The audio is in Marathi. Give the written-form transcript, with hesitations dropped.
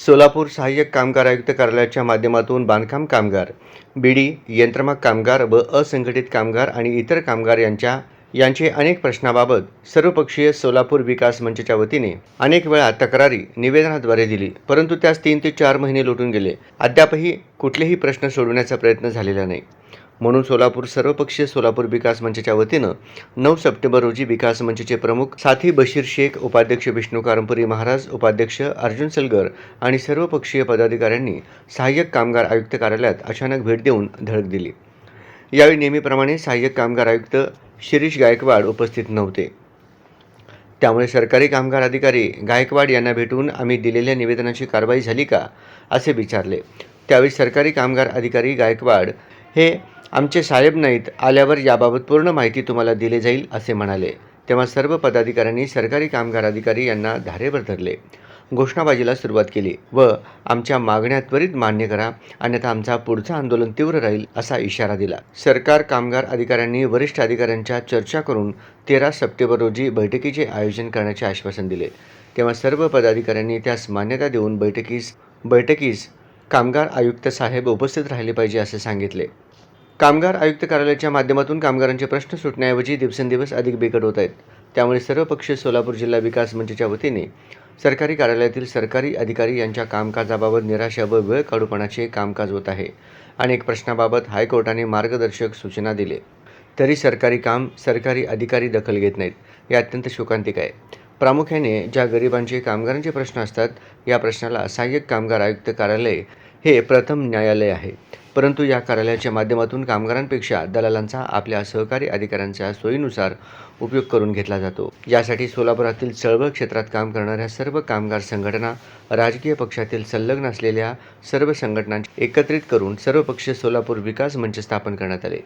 सोलापूर सहाय्यक कामगार आयुक्त कार्यालयाच्या माध्यमातून बांधकाम कामगार, बीडी, यंत्रमाग कामगार व असंघटित कामगार आणि इतर कामगार यांचे अनेक प्रश्नाबाबत सर्वपक्षीय सोलापूर विकास मंचच्या वतीने अनेक वेळा तक्रारी निवेदनाद्वारे दिली, परंतु त्यास 3 ते 4 महिने लोटून गेले. अद्यापही कुठलेही प्रश्न सोडवण्याचा प्रयत्न झालेला नाही. म्हणून सर्वपक्षीय सोलापूर विकास मंचच्या वतीनं 9 सप्टेंबर रोजी विकास मंचचे प्रमुख साथी बशीर शेख, उपाध्यक्ष विष्णू कारंपुरी महाराज, उपाध्यक्ष अर्जुन सलगर आणि सर्वपक्षीय पदाधिकाऱ्यांनी सहाय्यक कामगार आयुक्त कार्यालयात अचानक भेट देऊन धडक दिली. यावेळी नेहमीप्रमाणे सहाय्यक कामगार आयुक्त शिरीष गायकवाड उपस्थित नव्हते. त्यामुळे सरकारी कामगार अधिकारी गायकवाड यांना भेटून आम्ही दिलेल्या निवेदनाची कारवाई झाली का असे विचारले. त्यावेळी सरकारी कामगार अधिकारी गायकवाड हे आमचे साहेब नाहीत, आल्यावर याबाबत पूर्ण माहिती तुम्हाला दिली जाईल असे म्हणाले. तेव्हा सर्व पदाधिकाऱ्यांनी सरकारी कामगार अधिकारी यांना धारेवर धरले, घोषणाबाजीला सुरुवात केली व आमच्या मागण्या त्वरित मान्य करा, अन्यथा आमचा पुढचं आंदोलन तीव्र राहील असा इशारा दिला. सरकार कामगार अधिकाऱ्यांनी वरिष्ठ अधिकाऱ्यांच्या चर्चा करून 13 सप्टेंबर रोजी बैठकीचे आयोजन करण्याचे आश्वासन दिले. तेव्हा सर्व पदाधिकाऱ्यांनी त्यास मान्यता देऊन बैठकीस कामगार आयुक्त साहेब उपस्थित राहिले पाहिजे असे सांगितले. कामगार आयुक्त कार्यालयाच्या माध्यमातून कामगारांचे प्रश्न सुटण्याऐवजी दिवसेंदिवस अधिक बिकट होत आहेत. त्यामुळे सर्वपक्षीय सोलापूर जिल्हा विकास मंचच्या वतीने सरकारी कार्यालयातील सरकारी अधिकारी यांच्या कामकाजाबाबत निराशा व वेळ काढूपणाचे कामकाज होत आहे. अनेक प्रश्नाबाबत हायकोर्टाने मार्गदर्शक सूचना दिले तरी सरकारी अधिकारी दखल घेत नाहीत. हे अत्यंत शोकांतिक आहे. प्रामुख्याने ज्या गरिबांचे कामगारांचे प्रश्न असतात, या प्रश्नाला सहाय्यक कामगार आयुक्त कार्यालय हे प्रथम न्यायालय आहे. परंतु या कार्यालयाच्या माध्यमातून कामगारांपेक्षा दलालांचा आपल्या सहकारी अधिकाऱ्यांच्या सोयीनुसार उपयोग करून घेतला जातो. यासाठी सोलापुरातील चळवळ क्षेत्रात काम करणाऱ्या सर्व कामगार संघटना, राजकीय पक्षातील संलग्न असलेल्या सर्व संघटनांचे एकत्रित करून सर्वपक्षीय सोलापूर विकास मंच स्थापन करण्यात आले.